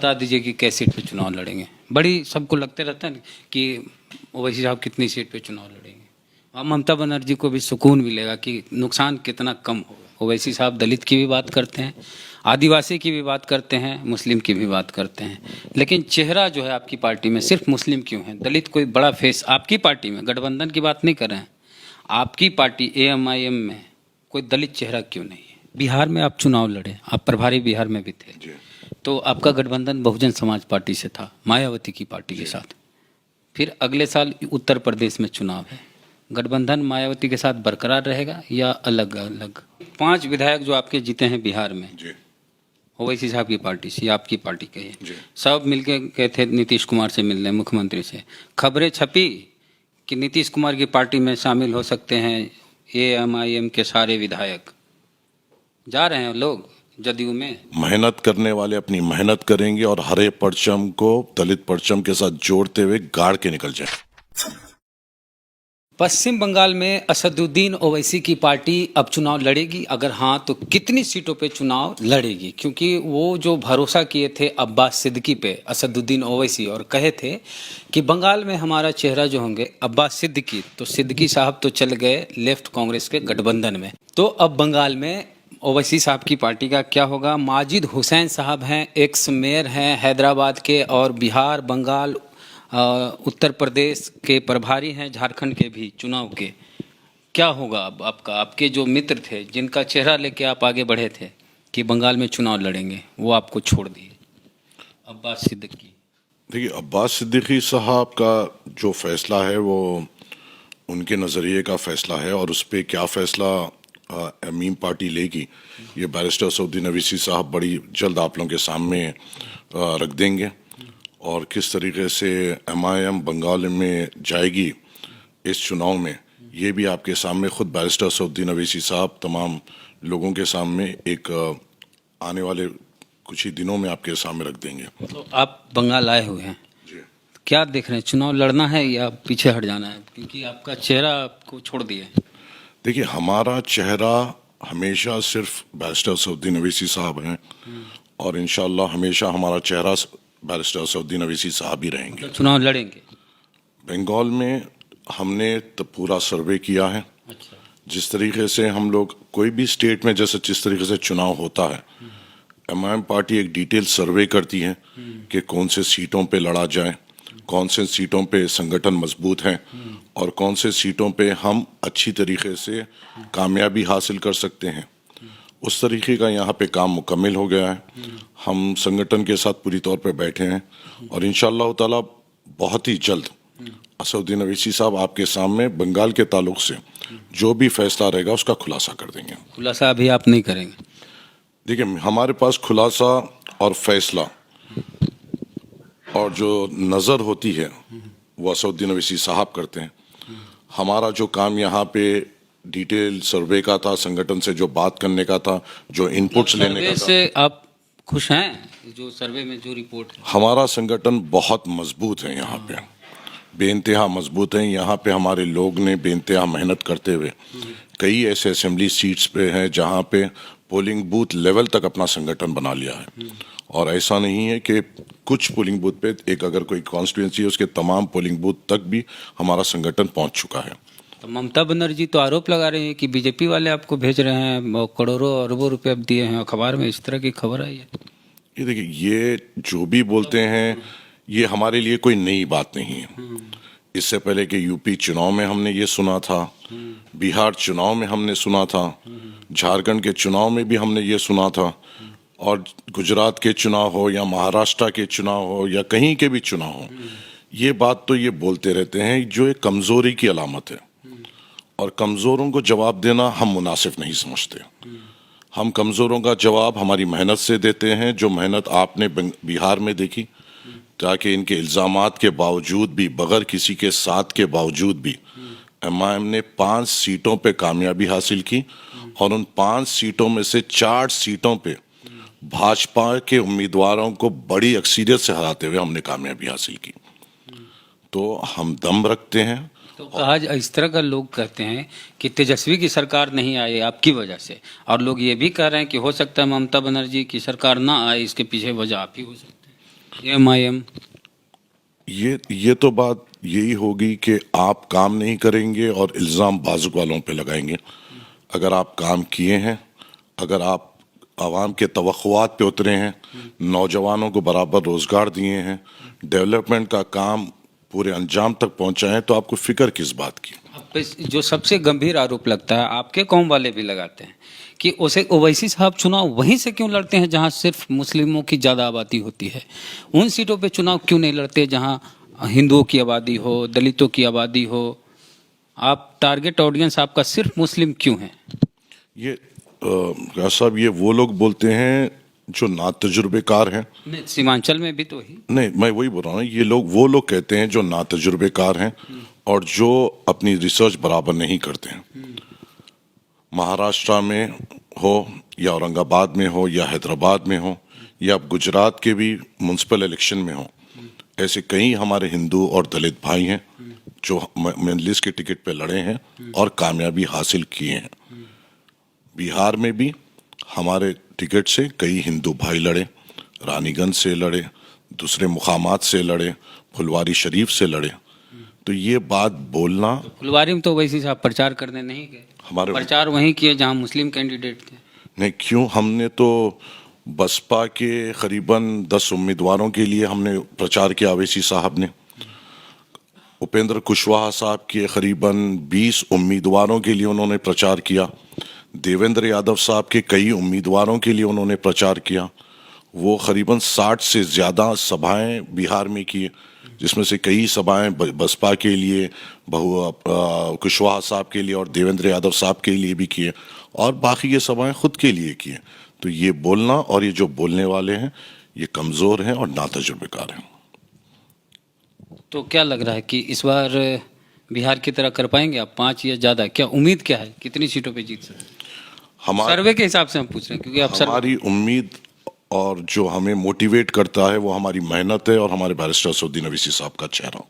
बता दीजिए कि कैसे सीट पे चुनाव लड़ेंगे। बड़ी सबको लगते रहता है कि ओवैसी साहब कितनी सीट पे चुनाव लड़ेंगे, और ममता बनर्जी को भी सुकून मिलेगा कि नुकसान कितना कम होगा। ओवैसी साहब दलित की भी बात करते हैं, आदिवासी की भी बात करते हैं, मुस्लिम की भी बात करते हैं, लेकिन चेहरा जो है आपकी पार्टी में सिर्फ मुस्लिम क्यों है? दलित कोई बड़ा फेस आपकी पार्टी में, गठबंधन की बात नहीं कर रहे हैं, आपकी पार्टी AMIM में कोई दलित चेहरा क्यों नहीं है? बिहार में आप चुनाव लड़े, आप प्रभारी बिहार में भी थे, तो आपका गठबंधन बहुजन समाज पार्टी से था, मायावती की पार्टी के साथ। फिर अगले साल उत्तर प्रदेश में चुनाव है, गठबंधन मायावती के साथ बरकरार रहेगा या अलग अलग? 5 विधायक जो आपके जीते हैं बिहार में, ओवैसी साहब की पार्टी से या आपकी पार्टी के ही, सब मिलके गए थे नीतीश कुमार से मिलने, मुख्यमंत्री से। खबरें छपी कि नीतीश कुमार की पार्टी में शामिल हो सकते हैं AMIM के सारे विधायक। जा रहे हैं लोग जदयू में। मेहनत करने वाले अपनी मेहनत करेंगे और हरे परचम को दलित परचम के साथ जोड़ते हुए गाड़ के निकल जाए। पश्चिम बंगाल में असदुद्दीन ओवैसी की पार्टी अब चुनाव लड़ेगी, अगर हाँ तो कितनी सीटों पे चुनाव लड़ेगी? क्योंकि वो जो भरोसा किए थे अब्बास सिद्दीकी पे, असदुद्दीन ओवैसी, और कहे थे कि बंगाल में हमारा चेहरा जो होंगे अब्बास सिद्दीकी, तो सिद्दीकी साहब तो चल गए लेफ्ट कांग्रेस के गठबंधन में। तो अब बंगाल में ओवैसी साहब की पार्टी का क्या होगा? माजिद हुसैन साहब हैं, एक्स मेयर हैं हैदराबाद के, और बिहार, बंगाल, उत्तर प्रदेश के प्रभारी हैं, झारखंड के भी चुनाव के। क्या होगा अब आपका? आपके जो मित्र थे, जिनका चेहरा लेके आप आगे बढ़े थे कि बंगाल में चुनाव लड़ेंगे, वो आपको छोड़ दिए, अब्बास सिद्दीकी। देखिए, अब्बास सिद्दीकी साहब का जो फैसला है वो उनके नज़रिए का फैसला है, और उस पर क्या फैसला मीम पार्टी लेगी ये बैरिस्टर असदुद्दीन ओवैसी साहब बड़ी जल्द आप लोगों के सामने रख देंगे। और किस तरीके से MIM बंगाल में जाएगी इस चुनाव में, ये भी आपके सामने खुद बैरिस्टर असदुद्दीन ओवैसी साहब तमाम लोगों के सामने एक आने वाले कुछ ही दिनों में आपके सामने रख देंगे। तो आप बंगाल आए हुए हैं, क्या देख रहे हैं? चुनाव लड़ना है या पीछे हट जाना है? क्योंकि आपका चेहरा आपको छोड़ दिया है। देखिए, हमारा चेहरा हमेशा सिर्फ बैरिस्टर असदुद्दीन ओवैसी साहब हैं, और इंशाल्लाह हमेशा हमारा चेहरा बैरिस्टर असदुद्दीन ओवैसी साहब ही रहेंगे। तो चुनाव लड़ेंगे बंगाल में हमने तो पूरा सर्वे किया है। अच्छा। जिस तरीके से हम लोग कोई भी स्टेट में जैसे जिस तरीके से चुनाव होता है, MIM पार्टी एक डिटेल सर्वे करती है कि कौन से सीटों पे लड़ा जाए, कौन से सीटों पे संगठन मजबूत हैं, और कौन से सीटों पे हम अच्छी तरीके से कामयाबी हासिल कर सकते हैं। उस तरीके का यहाँ पे काम मुकम्मल हो गया है। हम संगठन के साथ पूरी तौर पे बैठे हैं, और इंशाअल्लाह ताला बहुत ही जल्द असदुद्दीन ओवैसी साहब आपके सामने बंगाल के ताल्लुक से जो भी फैसला रहेगा उसका खुलासा कर देंगे। खुलासा अभी आप नहीं करेंगे? देखिए, हमारे पास खुलासा और फैसला और जो नज़र होती है वो असदुद्दीन ओवैसी साहब करते हैं। हमारा जो काम यहाँ पे डिटेल सर्वे का था, संगठन से जो बात करने का था, जो इनपुट्स लेने का था। से आप खुश हैं जो सर्वे में जो रिपोर्ट है? हमारा संगठन बहुत मजबूत है, यहाँ पे बेइंतहा मजबूत है। यहाँ पे हमारे लोग ने बेइंतहा मेहनत करते हुए कई ऐसे असेंबली सीट्स पे हैं जहाँ पे पोलिंग बूथ लेवल तक अपना संगठन बना लिया है। और ऐसा नहीं है कि कुछ पोलिंग बूथ पे एक अगर कोई कॉन्स्टिट्यूंसी है उसके तमाम पोलिंग बूथ तक भी हमारा संगठन पहुँच चुका है। तो ममता बनर्जी तो आरोप लगा रहे हैं कि बीजेपी वाले आपको भेज रहे हैं, करोड़ों अरबों रुपए अब दिए हैं, अखबार में इस तरह की खबर आई है। ये देखिए, ये जो भी बोलते हैं ये हमारे लिए कोई नई बात नहीं है। इससे पहले कि यूपी चुनाव में हमने ये सुना था, बिहार चुनाव में हमने सुना था, झारखंड के चुनाव में भी हमने ये सुना था, और गुजरात के चुनाव हो या महाराष्ट्र के चुनाव हो या कहीं के भी चुनाव हो, ये बात तो ये बोलते रहते हैं, जो एक कमज़ोरी की अलामत है। और कमज़ोरों को जवाब देना हम मुनासिब नहीं समझते। हम कमज़ोरों का जवाब हमारी मेहनत से देते हैं, जो मेहनत आपने बिहार में देखी, ताकि इनके इल्ज़ामात के बावजूद भी, बगैर किसी के साथ के बावजूद भी MIM ने 5 सीटों पे कामयाबी हासिल की, और उन 5 सीटों में से 4 सीटों पे भाजपा के उम्मीदवारों को बड़ी अक्सरियत से हराते हुए हमने कामयाबी हासिल की। तो हम दम रखते हैं। तो आज इस तरह का लोग कहते हैं कि तेजस्वी की सरकार नहीं आई आपकी वजह से, और लोग ये भी कह रहे हैं कि हो सकता है ममता बनर्जी की सरकार ना आए, इसके पीछे वजह आप ही हो सकते हैं। AMIM? ये तो बात यही होगी कि आप काम नहीं करेंगे और इल्ज़ाम बाजुक वालों पे लगाएंगे। अगर आप काम किए हैं, अगर आप आवाम के तवक्कुआत पे उतरे हैं, नौजवानों को बराबर रोज़गार दिए हैं, डेवलपमेंट का काम पूरे अंजाम तक पहुंचाए हैं, तो आपको फिक्र किस बात की? आप पे जो सबसे गंभीर आरोप लगता है, आपके कौम वाले भी लगाते हैं, कि उसे ओवैसी साहब चुनाव वहीं से क्यों लड़ते हैं जहां सिर्फ मुस्लिमों की ज़्यादा आबादी होती है? उन सीटों पे चुनाव क्यों नहीं लड़ते जहां हिंदुओं की आबादी हो, दलितों की आबादी हो? आप टारगेट ऑडियंस आपका सिर्फ मुस्लिम क्यों है? ये साहब, ये वो लोग बोलते हैं जो ना तजुर्बेकार हैं। नहीं, सीमांचल में भी तो ही। नहीं, मैं वही बोल रहा हूँ, ये लोग वो लोग कहते हैं जो ना तजुर्बेकार हैं और जो अपनी रिसर्च बराबर नहीं करते हैं। महाराष्ट्र में हो या औरंगाबाद में हो या हैदराबाद में हो या गुजरात के भी म्युनिसिपल इलेक्शन में हो, ऐसे कई हमारे हिंदू और दलित भाई हैं जो मेनलिस्ट के टिकट पे लड़े हैं और कामयाबी हासिल किए हैं। बिहार में भी हमारे टिकट से कई हिंदू भाई लड़े, रानीगंज से लड़े, दूसरे मुकामात से लड़े, फुलवारी शरीफ से लड़े। तो ये बात बोलना, फुलवारी में तो वैसे साहब प्रचार करने नहीं गए, हमारे प्रचार वहीं किए जहां मुस्लिम कैंडिडेट थे। नहीं, क्यों? हमने तो बसपा के करीबन 10 उम्मीदवारों के लिए हमने प्रचार किया। अवैसी साहब ने उपेंद्र कुशवाहा साहब के करीबन 20 उम्मीदवारों के लिए उन्होंने प्रचार किया। देवेंद्र यादव साहब के कई उम्मीदवारों के लिए उन्होंने प्रचार किया। वो करीबन 60 से ज़्यादा सभाएं बिहार में की, जिसमें से कई सभाएं बसपा के लिए, कुशवाहा साहब के लिए और देवेंद्र यादव साहब के लिए भी किए, और बाकी ये सभाएं खुद के लिए किए। तो ये बोलना और ये जो बोलने वाले हैं ये कमज़ोर हैं और नातजुर्बेकार हैं। तो क्या लग रहा है कि इस बार बिहार की तरह कर पाएंगे आप 5 या ज़्यादा? क्या उम्मीद क्या है, कितनी सीटों पे जीत सकते हैं? सर्वे के हिसाब से हम पूछ रहे हैं, क्योंकि आप हमारी उम्मीद और जो हमें मोटिवेट करता है वो हमारी मेहनत है और हमारे बैरिस्टर असदुद्दीन अवैसी साहब का चेहरा।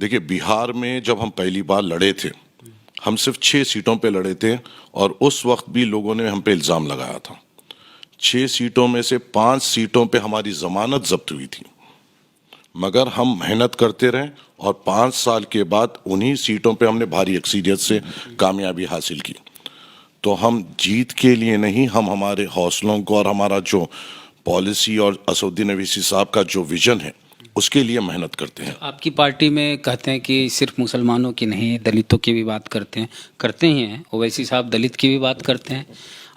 देखिए, बिहार में जब हम पहली बार लड़े थे, हम सिर्फ 6 सीटों पे लड़े थे और उस वक्त भी लोगों ने हम पे इल्ज़ाम लगाया था। 6 सीटों में से 5 सीटों पे हमारी जमानत जब्त हुई थी, मगर हम मेहनत करते रहे और 5 साल के बाद उन्हीं सीटों पे हमने भारी अक्सरियत से कामयाबी हासिल की। तो हम जीत के लिए नहीं, हम हमारे हौसलों को और हमारा जो पॉलिसी और असदुद्दीन अवैसी साहब का जो विजन है उसके लिए मेहनत करते हैं। आपकी पार्टी में कहते हैं कि सिर्फ मुसलमानों की नहीं, दलितों की भी बात करते ही हैं। ओवैसी साहब दलित की भी बात करते हैं,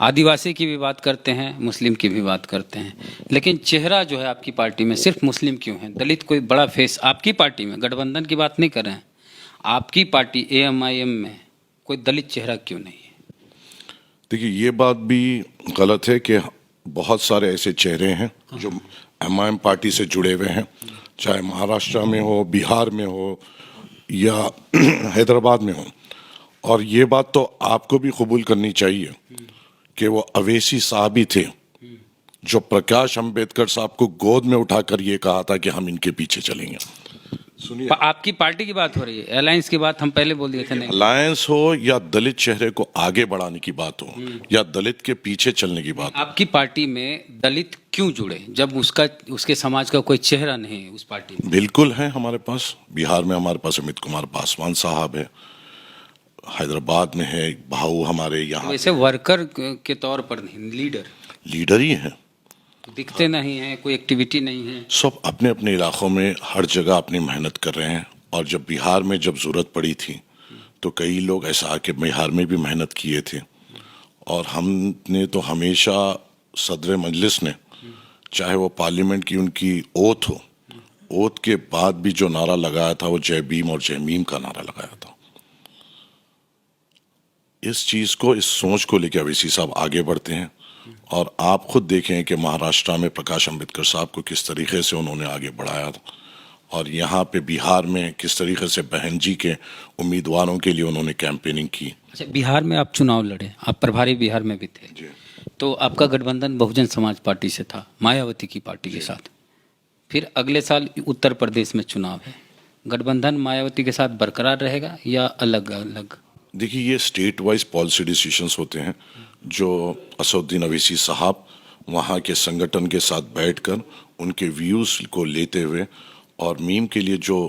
आदिवासी की भी बात करते हैं, मुस्लिम की भी बात करते हैं, लेकिन चेहरा जो है आपकी पार्टी में सिर्फ मुस्लिम क्यों है? दलित कोई बड़ा फेस आपकी पार्टी में, गठबंधन की बात नहीं कर रहे हैं, आपकी पार्टी AMIM में कोई दलित चेहरा क्यों नहीं है? देखिए, ये बात भी गलत है कि बहुत सारे ऐसे चेहरे हैं जो MIM पार्टी से जुड़े हुए हैं, चाहे महाराष्ट्र में हो, बिहार में हो या हैदराबाद में हो। और ये बात तो आपको भी कबूल करनी चाहिए कि वो अवैसी साहब ही थे जो प्रकाश अंबेडकर साहब को गोद में उठाकर ये कहा था कि हम इनके पीछे चलेंगे। सुनिए, आपकी पार्टी की बात हो रही है, अलायंस की बात हम पहले बोल दिए थे। नहीं, अलायंस हो या दलित चेहरे को आगे बढ़ाने की बात हो या दलित के पीछे चलने की बात हो, आपकी पार्टी में दलित क्यों जुड़े जब उसके समाज का कोई चेहरा नहीं है उस पार्टी में? बिल्कुल है हमारे पास। बिहार में हमारे पास अमित कुमार पासवान साहब है, हैदराबाद में है भाऊ हमारे यहाँ। वैसे वर्कर के तौर पर नहीं, लीडर ही है, दिखते नहीं हैं, कोई एक्टिविटी नहीं है। सब अपने अपने इलाकों में हर जगह अपनी मेहनत कर रहे हैं। और जब बिहार में जब ज़रूरत पड़ी थी तो कई लोग ऐसा आके बिहार में भी मेहनत किए थे। और हमने तो हमेशा सदर मजलिस ने, चाहे वो पार्लियामेंट की उनकी ओथ हो, ओथ के बाद भी जो नारा लगाया था वो जय भीम और जय मीम का नारा लगाया था। इस चीज़ को, इस सोच को लेकर अवैसी साहब आगे बढ़ते हैं। और आप खुद देखें कि महाराष्ट्र में प्रकाश अंबेडकर साहब को किस तरीके से उन्होंने आगे बढ़ाया था, और यहाँ पे बिहार में किस तरीके से बहन जी के उम्मीदवारों के लिए उन्होंने कैंपेनिंग की। अच्छा, बिहार में आप चुनाव लड़े, आप प्रभारी बिहार में भी थे जी। तो आपका गठबंधन बहुजन समाज पार्टी से था, मायावती की पार्टी के साथ। फिर अगले साल उत्तर प्रदेश में चुनाव है, गठबंधन मायावती के साथ बरकरार रहेगा या अलग अलग? देखिए, ये स्टेट वाइज पॉलिसी डिसीजंस होते हैं जो असदुद्दीन अवैसी साहब वहाँ के संगठन के साथ बैठकर उनके व्यूज़ को लेते हुए और मीम के लिए जो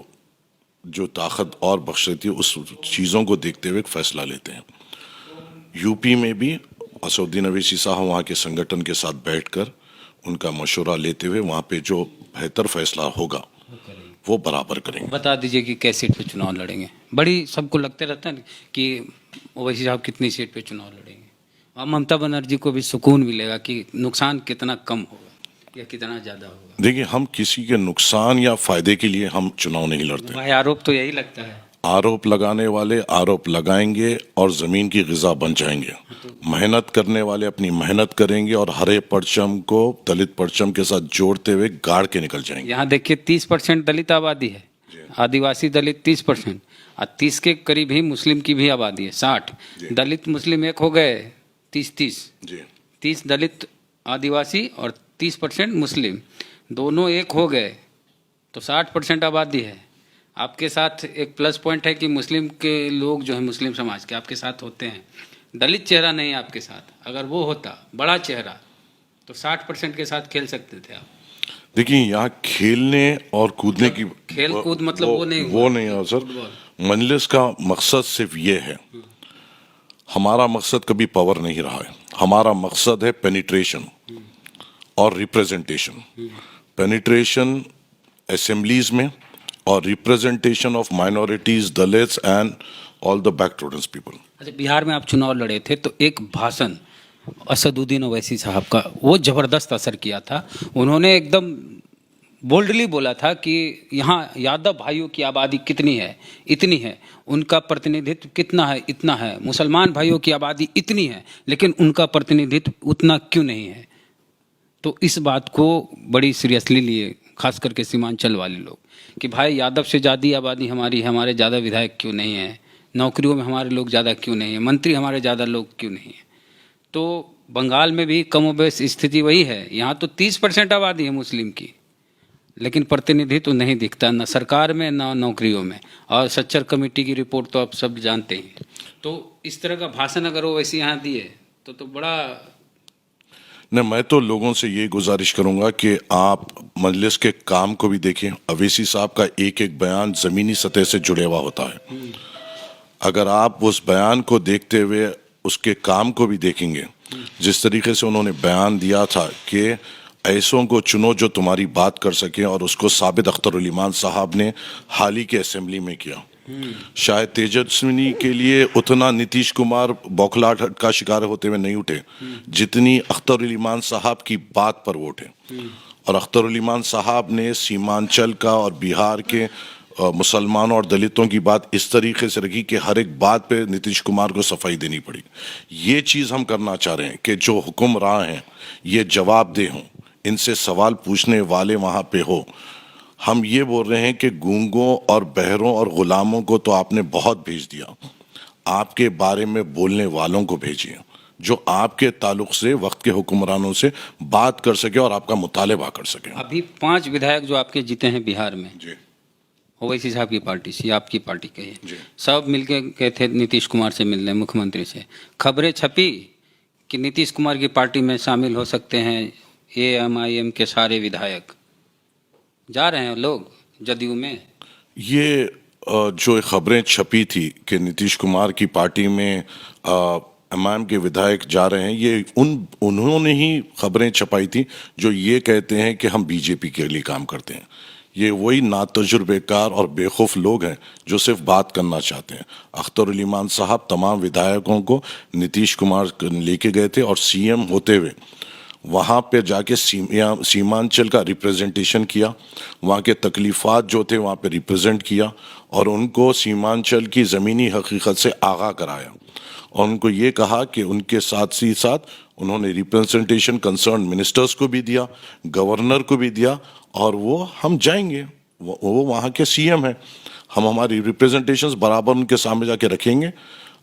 जो ताकत और बख्श देती है उस चीज़ों को देखते हुए एक फैसला लेते हैं। यूपी में भी असदुद्दीन अवैसी साहब वहाँ के संगठन के साथ बैठकर उनका मशवरा लेते हुए वहाँ पे जो बेहतर फैसला होगा वो बराबर करेंगे। बता दीजिए कि कैसे सीट पे चुनाव लड़ेंगे। बड़ी सबको लगते रहता है कि ओवैसी साहब कितनी सीट पे चुनाव लड़ेंगे, और ममता बनर्जी को भी सुकून मिलेगा कि नुकसान कितना कम होगा या कितना ज़्यादा होगा। देखिए, हम किसी के नुकसान या फायदे के लिए हम चुनाव नहीं लड़ते। भाई आरोप तो यही लगता है। आरोप लगाने वाले आरोप लगाएंगे और जमीन की ग़िज़ा बन जाएंगे। मेहनत करने वाले अपनी मेहनत करेंगे और हरे परचम को दलित परचम के साथ जोड़ते हुए गाड़ के निकल जाएंगे। यहाँ देखिए 30% दलित आबादी है, आदिवासी दलित 30%, और 30 के करीब ही मुस्लिम की भी आबादी है, 60। दलित मुस्लिम एक हो गए 30-30, 30 दलित आदिवासी और 30% मुस्लिम, दोनों एक हो गए तो 60% आबादी है। आपके साथ एक प्लस पॉइंट है कि मुस्लिम के लोग जो है मुस्लिम समाज के आपके साथ होते हैं। दलित चेहरा नहीं है आपके साथ, अगर वो होता बड़ा चेहरा तो 60% के साथ खेल सकते थे आप। देखिए, यहाँ खेलने और कूदने की खेल कूद मतलब वो नहीं है सर। मजलिस का मकसद सिर्फ ये है, हमारा मकसद कभी पावर नहीं रहा है। हमारा मकसद है पेनिट्रेशन और रिप्रेजेंटेशन। पेनिट्रेशन असेंबलीज में और representation of minorities, Dalits and all the backward people. अच्छा, बिहार में आप चुनाव लड़े थे तो एक भाषण असदुद्दीन ओवैसी साहब का वो ज़बरदस्त असर किया था। उन्होंने एकदम बोल्डली बोला था कि यहाँ यादव भाइयों की आबादी कितनी है, इतनी है, उनका प्रतिनिधित्व कितना है, इतना है, मुसलमान भाइयों की आबादी इतनी है, लेकिन उनका प्रतिनिधित्व उतना क्यों नहीं है। तो इस बात को बड़ी सीरियसली लिए, खास करके सीमांचल वाले लोग, कि भाई यादव से ज़्यादा आबादी हमारी है, हमारे ज़्यादा विधायक क्यों नहीं है, नौकरियों में हमारे लोग ज़्यादा क्यों नहीं है, मंत्री हमारे ज़्यादा लोग क्यों नहीं है। तो बंगाल में भी कमोबेश स्थिति वही है। यहाँ तो 30% आबादी है मुस्लिम की, लेकिन प्रतिनिधित्व तो नहीं दिखता, न सरकार में न नौकरियों में। और सच्चर कमेटी की रिपोर्ट तो आप सब जानते हैं। तो इस तरह का भाषण अगर वो वैसे यहाँ दिए तो बड़ा नहीं, मैं तो लोगों से ये गुजारिश करूंगा कि आप मजलिस के काम को भी देखें। अवैसी साहब का एक एक बयान ज़मीनी सतह से जुड़े हुआ होता है। अगर आप उस बयान को देखते हुए उसके काम को भी देखेंगे, जिस तरीके से उन्होंने बयान दिया था कि ऐसों को चुनो जो तुम्हारी बात कर सके, और उसको साबित अख्तर ईमान साहब ने हाल ही के असेंबली में किया। शायद तेजस्विनी के लिए उतना नीतीश कुमार बौखलाहट का शिकार होते हुए नहीं उठे जितनी अख्तर ईमान साहब की बात पर वो उठे। और अख्तर ईमान साहब ने सीमांचल का और बिहार के मुसलमानों और दलितों की बात इस तरीके से रखी कि हर एक बात पे नीतीश कुमार को सफाई देनी पड़ी। ये चीज़ हम करना चाह रहे हैं कि जो हुक्मरान हैं ये जवाबदेह हों, इनसे सवाल पूछने वाले वहाँ पे हो। हम ये बोल रहे हैं कि गूंगों और बहरों और गुलामों को तो आपने बहुत भेज दिया, आपके बारे में बोलने वालों को भेजिए जो आपके ताल्लुक से वक्त के हुक्मरानों से बात कर सके और आपका मुतालबा कर सके। अभी 5 विधायक जो आपके जीते हैं बिहार में, ओवैसी साहब की पार्टी से, आपकी पार्टी के हैं, सब मिलके गए थे नीतीश कुमार से मिलने, मुख्यमंत्री से। खबरें छपी कि नीतीश कुमार की पार्टी में शामिल हो सकते हैं AMIM के सारे विधायक। जा रहे हैं लोग जदयू में। ये जो खबरें छपी थी कि नीतीश कुमार की पार्टी में MIM के विधायक जा रहे हैं, ये उन्होंने ही खबरें छपाई थी जो ये कहते हैं कि हम बीजेपी के लिए काम करते हैं। ये वही नातजुर्बेकार और बेखौफ लोग हैं जो सिर्फ बात करना चाहते हैं। अख्तर ईमान साहब तमाम विधायकों को नीतीश कुमार लेके गए थे और CM होते हुए वहाँ पे जाके सीमांचल का रिप्रेजेंटेशन किया, वहाँ के तकलीफ़ात जो थे वहाँ पे रिप्रेजेंट किया और उनको सीमांचल की ज़मीनी हकीकत से आगाह कराया। और उनको ये कहा कि उनके साथ ही साथ उन्होंने रिप्रेजेंटेशन कंसर्न मिनिस्टर्स को भी दिया, गवर्नर को भी दिया, और वो हम जाएंगे, वो वहाँ के CM हैं, हम हमारी रिप्रेजेंटेशंस बराबर उनके सामने जाके रखेंगे।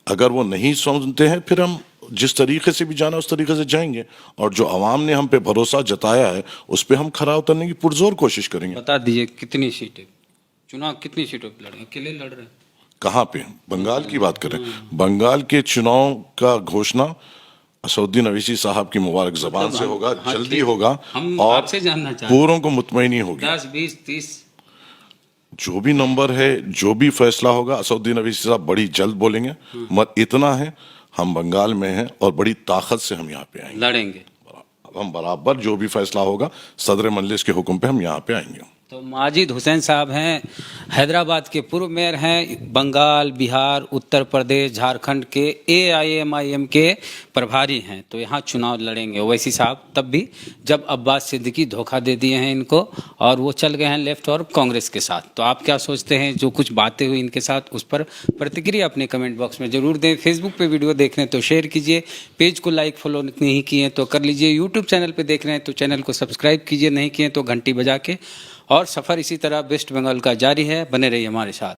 अगर वो नहीं सुनते हैं फिर हम जिस तरीके से भी जाना उस तरीके से जाएंगे, और जो आवाम ने हम पे भरोसा जताया है उस पे हम खरा उतरने की पुरजोर कोशिश करेंगे। बता दीजिए कितनी सीटें, चुनाव कितनी सीटों पे लड़े, अकेले लड़ रहे हैं? कहाँ पे? बंगाल की बात करें, बंगाल के चुनाव का घोषणा असदुद्दीन अवैसी साहब की मुबारक जबान से होगा, हाँ, जल्दी ठीक। होगा हम और आपसे जानना चाहते हैं पूरों को मुतमईनी होगी। 10, 20, 30 जो भी नंबर है, जो भी फैसला होगा, असदुद्दीन अवैसी साहब बड़ी जल्द बोलेंगे। मत इतना है, हम बंगाल में हैं और बड़ी ताकत से हम यहाँ पे आएंगे। लड़ेंगे। हम बराबर जो भी फैसला होगा सदर मजलिस के हुक्म पे हम यहाँ पे आएंगे। तो माजिद हुसैन साहब हैं, हैदराबाद के पूर्व मेयर हैं, बंगाल, बिहार, उत्तर प्रदेश, झारखंड के AIMIM के प्रभारी हैं। तो यहाँ चुनाव लड़ेंगे ओवैसी साहब, तब भी जब अब्बास सिद्दीकी धोखा दे दिए हैं इनको और वो चल गए हैं लेफ्ट और कांग्रेस के साथ। तो आप क्या सोचते हैं, जो कुछ बातें हुई इनके साथ, उस पर प्रतिक्रिया अपने कमेंट बॉक्स में जरूर दें। फेसबुक पे वीडियो देख रहे हैं तो शेयर कीजिए, पेज को लाइक फॉलो नहीं किए तो कर लीजिए, यूट्यूब चैनल पे देख रहे हैं तो चैनल को सब्सक्राइब कीजिए, नहीं किए तो घंटी बजा के। और सफ़र इसी तरह वेस्ट बंगाल का जारी है, बने रहिए हमारे साथ।